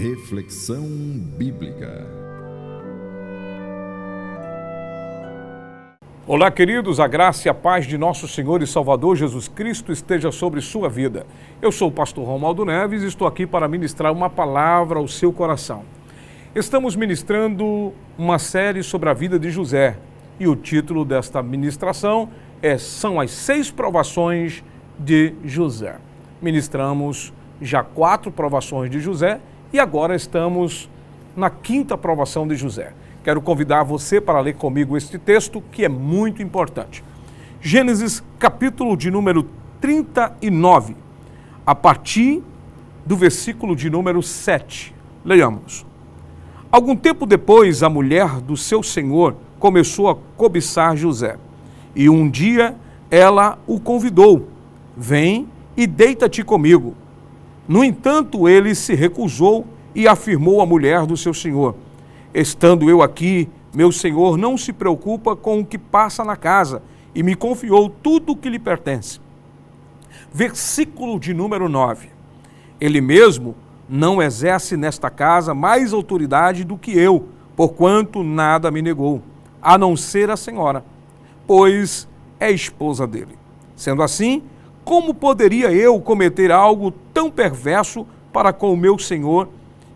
Reflexão Bíblica. Olá, queridos, a graça e a paz de nosso Senhor e Salvador Jesus Cristo esteja sobre sua vida. Eu sou o pastor Romualdo Neves e estou aqui para ministrar uma palavra ao seu coração. Estamos ministrando uma série sobre a vida de José e o título desta ministração são as 6 provações de José. Ministramos já 4 provações de José e agora estamos na 5ª provação de José. Quero convidar você para ler comigo este texto que é muito importante. Gênesis, capítulo de número 39, a partir do versículo de número 7. Leiamos. Algum tempo depois, a mulher do seu senhor começou a cobiçar José. E um dia ela o convidou: vem e deita-te comigo. No entanto, ele se recusou e afirmou à mulher do seu senhor: estando eu aqui, meu senhor não se preocupa com o que passa na casa e me confiou tudo o que lhe pertence. Versículo de número 9. Ele mesmo não exerce nesta casa mais autoridade do que eu, porquanto nada me negou, a não ser a senhora, pois é esposa dele. Sendo assim, como poderia eu cometer algo tão perverso para com o meu senhor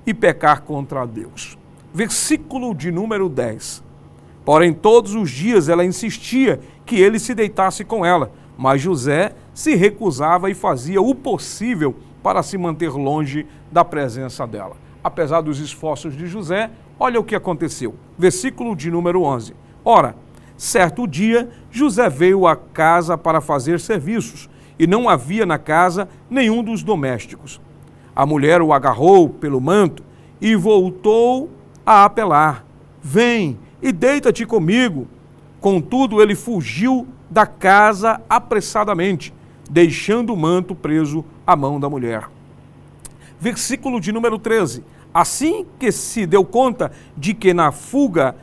e pecar contra Deus? Versículo de número 10. Porém, todos os dias ela insistia que ele se deitasse com ela, mas José se recusava e fazia o possível para se manter longe da presença dela. Apesar dos esforços de José, olha o que aconteceu. Versículo de número 11. Ora, certo dia, José veio à casa para fazer serviços, e não havia na casa nenhum dos domésticos. A mulher o agarrou pelo manto e voltou a apelar: vem e deita-te comigo. Contudo, ele fugiu da casa apressadamente, deixando o manto preso à mão da mulher. Versículo de número 13. Assim que se deu conta de que na fuga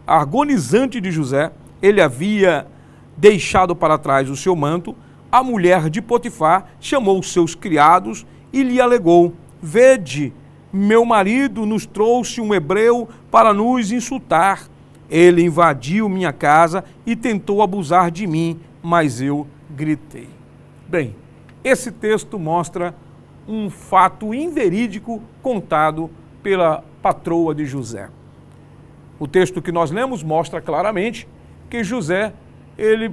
agonizante de José, ele havia deixado para trás o seu manto, a mulher de Potifar chamou os seus criados e lhe alegou: vede, meu marido nos trouxe um hebreu para nos insultar. Ele invadiu minha casa e tentou abusar de mim, mas eu gritei. Bem, esse texto mostra um fato inverídico contado pela patroa de José. O texto que nós lemos mostra claramente que José, ele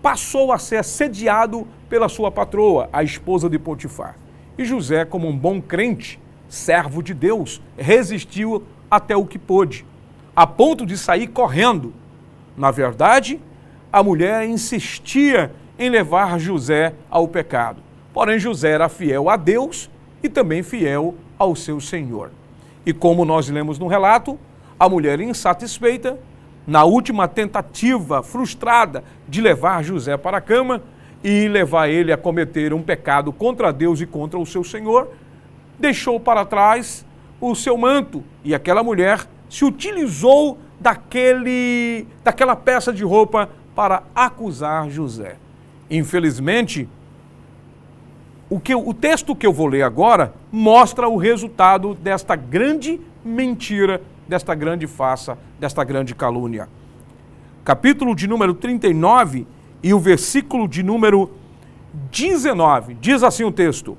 passou a ser assediado pela sua patroa, a esposa de Potifar. E José, como um bom crente, servo de Deus, resistiu até o que pôde, a ponto de sair correndo. Na verdade, a mulher insistia em levar José ao pecado. Porém, José era fiel a Deus e também fiel ao seu Senhor. E como nós lemos no relato, a mulher insatisfeita, na última tentativa frustrada de levar José para a cama e levar ele a cometer um pecado contra Deus e contra o seu Senhor, deixou para trás o seu manto, e aquela mulher se utilizou daquela peça de roupa para acusar José. Infelizmente, o texto que eu vou ler agora mostra o resultado desta grande mentira, desta grande farsa, desta grande calúnia. Capítulo de número 39 e o versículo de número 19, diz assim o texto: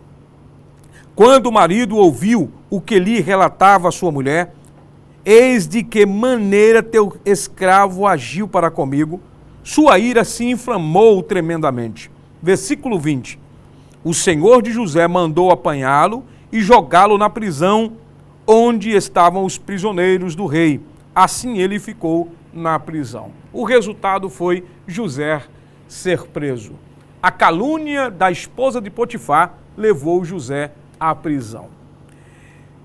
quando o marido ouviu o que lhe relatava a sua mulher, eis de que maneira teu escravo agiu para comigo, sua ira se inflamou tremendamente. Versículo 20. O senhor de José mandou apanhá-lo e jogá-lo na prisão onde estavam os prisioneiros do rei. Assim ele ficou na prisão. O resultado foi José ser preso. A calúnia da esposa de Potifar levou José à prisão.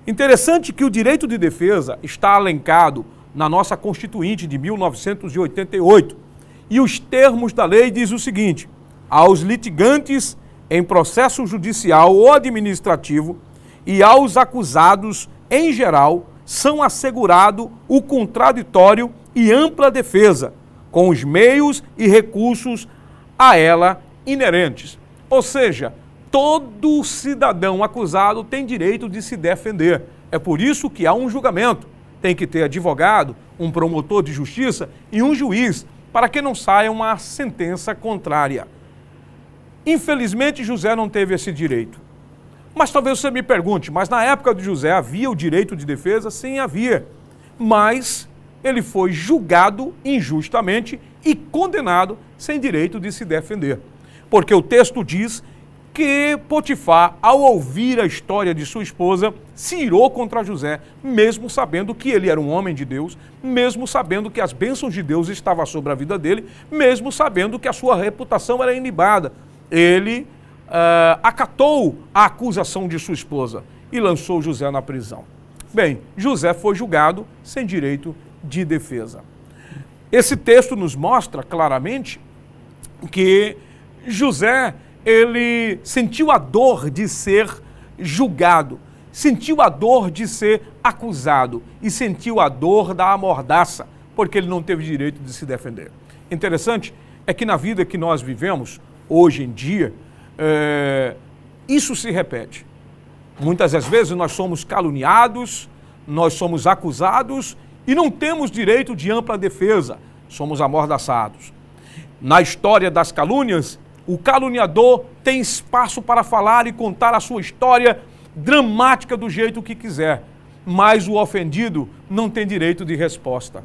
Interessante que o direito de defesa está alencado na nossa Constituinte de 1988 e os termos da lei diz o seguinte: aos litigantes em processo judicial ou administrativo e aos acusados em geral são assegurado o contraditório e ampla defesa, com os meios e recursos a ela inerentes. Ou seja, todo cidadão acusado tem direito de se defender. É por isso que há um julgamento. Tem que ter advogado, um promotor de justiça e um juiz, para que não saia uma sentença contrária. Infelizmente, José não teve esse direito. Mas talvez você me pergunte, mas na época de José havia o direito de defesa? Sim, havia. Mas ele foi julgado injustamente e condenado sem direito de se defender. Porque o texto diz que Potifar, ao ouvir a história de sua esposa, se irou contra José, mesmo sabendo que ele era um homem de Deus, mesmo sabendo que as bênçãos de Deus estavam sobre a vida dele, mesmo sabendo que a sua reputação era ilibada. Ele acatou a acusação de sua esposa e lançou José na prisão. Bem, José foi julgado sem direito de defesa. Esse texto nos mostra claramente que José, ele sentiu a dor de ser julgado, sentiu a dor de ser acusado e sentiu a dor da amordaça, porque ele não teve direito de se defender. Interessante é que na vida que nós vivemos, hoje em dia, isso se repete. Muitas das vezes nós somos caluniados, nós somos acusados e não temos direito de ampla defesa, somos amordaçados. Na história das calúnias, o caluniador tem espaço para falar e contar a sua história dramática do jeito que quiser, mas o ofendido não tem direito de resposta.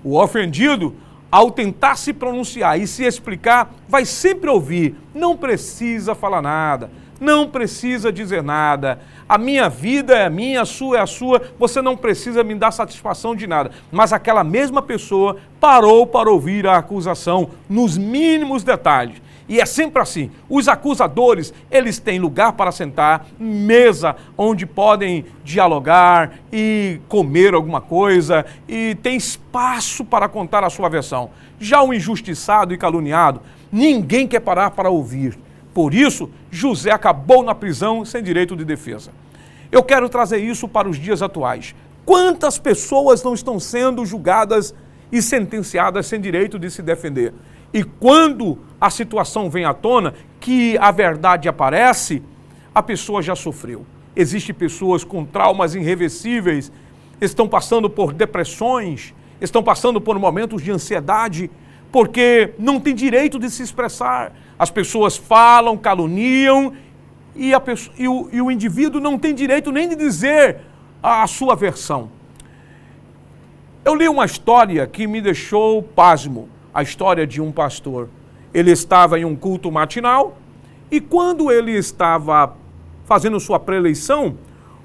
O ofendido, ao tentar se pronunciar e se explicar, vai sempre ouvir, não precisa falar nada, não precisa dizer nada, a minha vida é a minha, a sua é a sua, você não precisa me dar satisfação de nada. Mas aquela mesma pessoa parou para ouvir a acusação nos mínimos detalhes. E é sempre assim, os acusadores, eles têm lugar para sentar, mesa onde podem dialogar e comer alguma coisa, e tem espaço para contar a sua versão. Já o injustiçado e caluniado, ninguém quer parar para ouvir. Por isso, José acabou na prisão sem direito de defesa. Eu quero trazer isso para os dias atuais. Quantas pessoas não estão sendo julgadas e sentenciadas sem direito de se defender? E quando a situação vem à tona, que a verdade aparece, a pessoa já sofreu. Existem pessoas com traumas irreversíveis, estão passando por depressões, estão passando por momentos de ansiedade, porque não tem direito de se expressar. As pessoas falam, caluniam, e o indivíduo não tem direito nem de dizer a sua versão. Eu li uma história que me deixou pasmo. A história de um pastor. Ele estava em um culto matinal e quando ele estava fazendo sua preleição,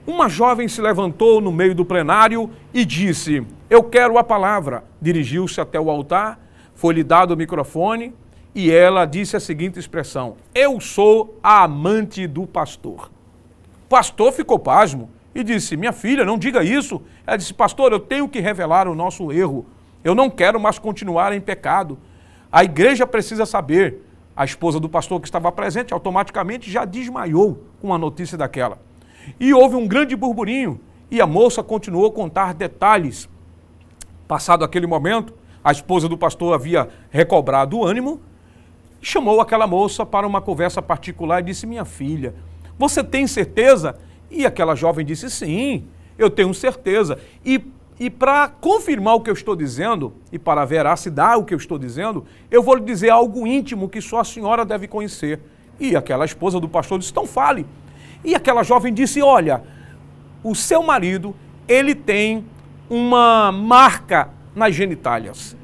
uma jovem se levantou no meio do plenário e disse: "Eu quero a palavra." Dirigiu-se até o altar, foi-lhe dado o microfone e ela disse a seguinte expressão: "Eu sou a amante do pastor." O pastor ficou pasmo e disse: "Minha filha, não diga isso." Ela disse: "Pastor, eu tenho que revelar o nosso erro. Eu não quero mais continuar em pecado. A igreja precisa saber." A esposa do pastor que estava presente automaticamente já desmaiou com a notícia daquela. E houve um grande burburinho e a moça continuou a contar detalhes. Passado aquele momento, a esposa do pastor havia recobrado o ânimo, chamou aquela moça para uma conversa particular e disse: "Minha filha, você tem certeza?" E aquela jovem disse: "Sim, eu tenho certeza." E para confirmar o que eu estou dizendo, e para veracidade o que eu estou dizendo, eu vou lhe dizer algo íntimo que só a senhora deve conhecer. E aquela esposa do pastor disse: "Então fale." E aquela jovem disse: "Olha, o seu marido, ele tem uma marca nas genitálias,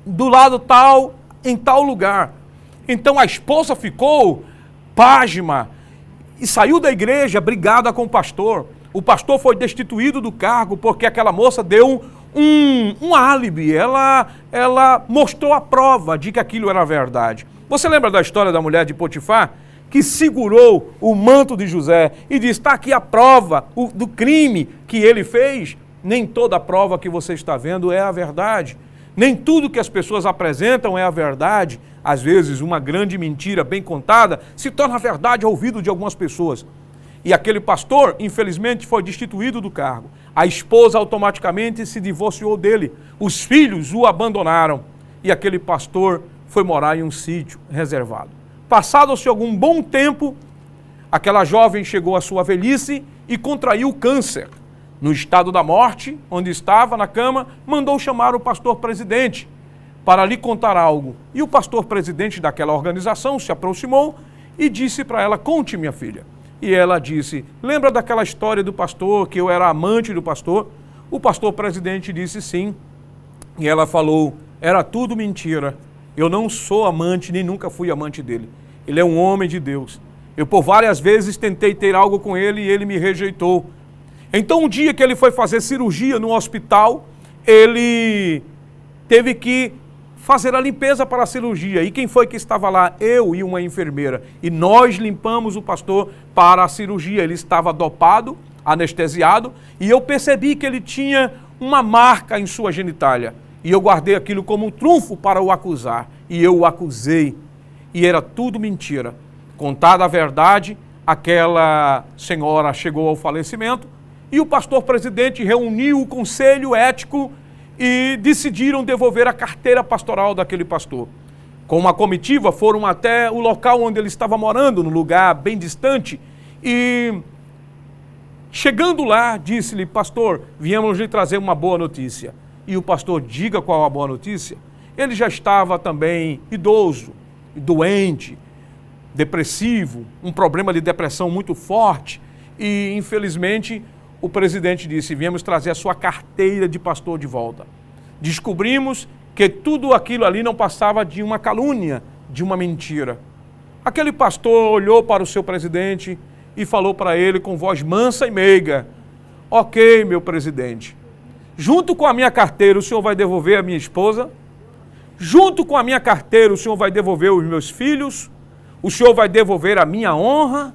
do lado tal, em tal lugar." Então a esposa ficou pasma e saiu da igreja brigada com o pastor. O pastor foi destituído do cargo porque aquela moça deu um álibi. Ela mostrou a prova de que aquilo era verdade. Você lembra da história da mulher de Potifar? Que segurou o manto de José e disse: "Está aqui a prova do crime que ele fez." Nem toda a prova que você está vendo é a verdade. Nem tudo que as pessoas apresentam é a verdade. Às vezes, uma grande mentira bem contada se torna verdade ao ouvido de algumas pessoas. E aquele pastor, infelizmente, foi destituído do cargo. A esposa automaticamente se divorciou dele. Os filhos o abandonaram. E aquele pastor foi morar em um sítio reservado. Passado-se algum bom tempo, aquela jovem chegou à sua velhice e contraiu câncer. no estado da morte, onde estava na cama, mandou chamar o pastor presidente para lhe contar algo. E o pastor presidente daquela organização se aproximou e disse para ela: conte, minha filha. E ela disse: lembra daquela história do pastor, que eu era amante do pastor? O pastor presidente disse sim. E ela falou: era tudo mentira. Eu não sou amante, nem nunca fui amante dele. Ele é um homem de Deus. Eu por várias vezes tentei ter algo com ele e ele me rejeitou. Então, um dia que ele foi fazer cirurgia no hospital, ele teve que fazer a limpeza para a cirurgia. E quem foi que estava lá? Eu e uma enfermeira. E nós limpamos o pastor para a cirurgia. Ele estava dopado, anestesiado, e eu percebi que ele tinha uma marca em sua genitália. E eu guardei aquilo como um trunfo para o acusar. E eu o acusei. E era tudo mentira. Contada a verdade, aquela senhora chegou ao falecimento e o pastor presidente reuniu o conselho ético e decidiram devolver a carteira pastoral daquele pastor. Com uma comitiva foram até o local onde ele estava morando, num lugar bem distante, e chegando lá, disse-lhe: pastor, viemos lhe trazer uma boa notícia. E o pastor: diga qual a boa notícia. Ele já estava também idoso, doente, depressivo, um problema de depressão muito forte, e infelizmente o presidente disse: viemos trazer a sua carteira de pastor de volta. Descobrimos que tudo aquilo ali não passava de uma calúnia, de uma mentira. Aquele pastor olhou para o seu presidente e falou para ele com voz mansa e meiga: ok, meu presidente, junto com a minha carteira o senhor vai devolver a minha esposa? Junto com a minha carteira o senhor vai devolver os meus filhos? O senhor vai devolver a minha honra?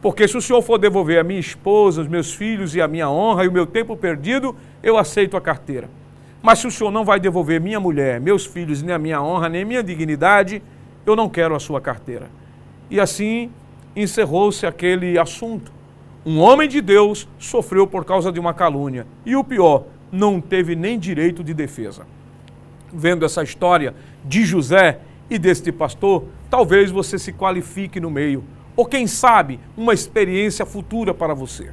Porque se o senhor for devolver a minha esposa, os meus filhos e a minha honra e o meu tempo perdido, eu aceito a carteira. Mas se o senhor não vai devolver minha mulher, meus filhos, nem a minha honra, nem a minha dignidade, eu não quero a sua carteira. E assim encerrou-se aquele assunto. Um homem de Deus sofreu por causa de uma calúnia. E o pior, não teve nem direito de defesa. Vendo essa história de José e deste pastor, talvez você se qualifique no meio. Ou quem sabe, uma experiência futura para você.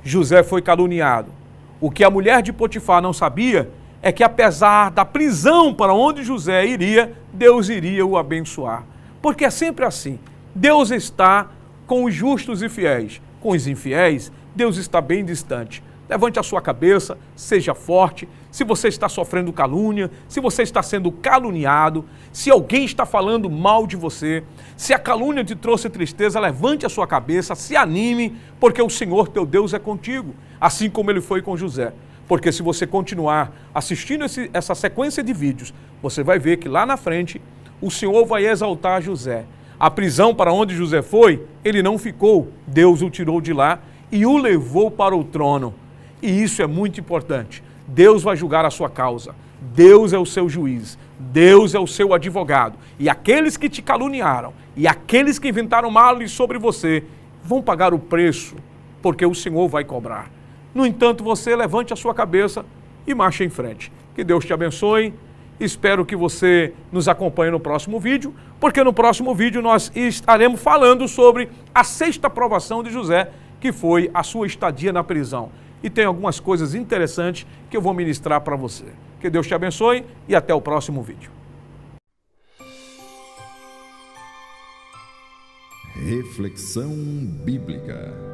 José foi caluniado. O que a mulher de Potifar não sabia é que apesar da prisão para onde José iria, Deus iria o abençoar. Porque é sempre assim. Deus está com os justos e fiéis. Com os infiéis, Deus está bem distante. Levante a sua cabeça, seja forte. Se você está sofrendo calúnia, se você está sendo caluniado, se alguém está falando mal de você, se a calúnia te trouxe tristeza, levante a sua cabeça, se anime, porque o Senhor teu Deus é contigo, assim como ele foi com José. Porque se você continuar assistindo essa sequência de vídeos, você vai ver que lá na frente o Senhor vai exaltar José. A prisão para onde José foi, ele não ficou, Deus o tirou de lá e o levou para o trono. E isso é muito importante. Deus vai julgar a sua causa. Deus é o seu juiz. Deus é o seu advogado. E aqueles que te caluniaram e aqueles que inventaram males sobre você vão pagar o preço, porque o Senhor vai cobrar. No entanto, você levante a sua cabeça e marche em frente. Que Deus te abençoe. Espero que você nos acompanhe no próximo vídeo, porque no próximo vídeo nós estaremos falando sobre a sexta provação de José, que foi a sua estadia na prisão. E tem algumas coisas interessantes que eu vou ministrar para você. Que Deus te abençoe e até o próximo vídeo. Reflexão bíblica.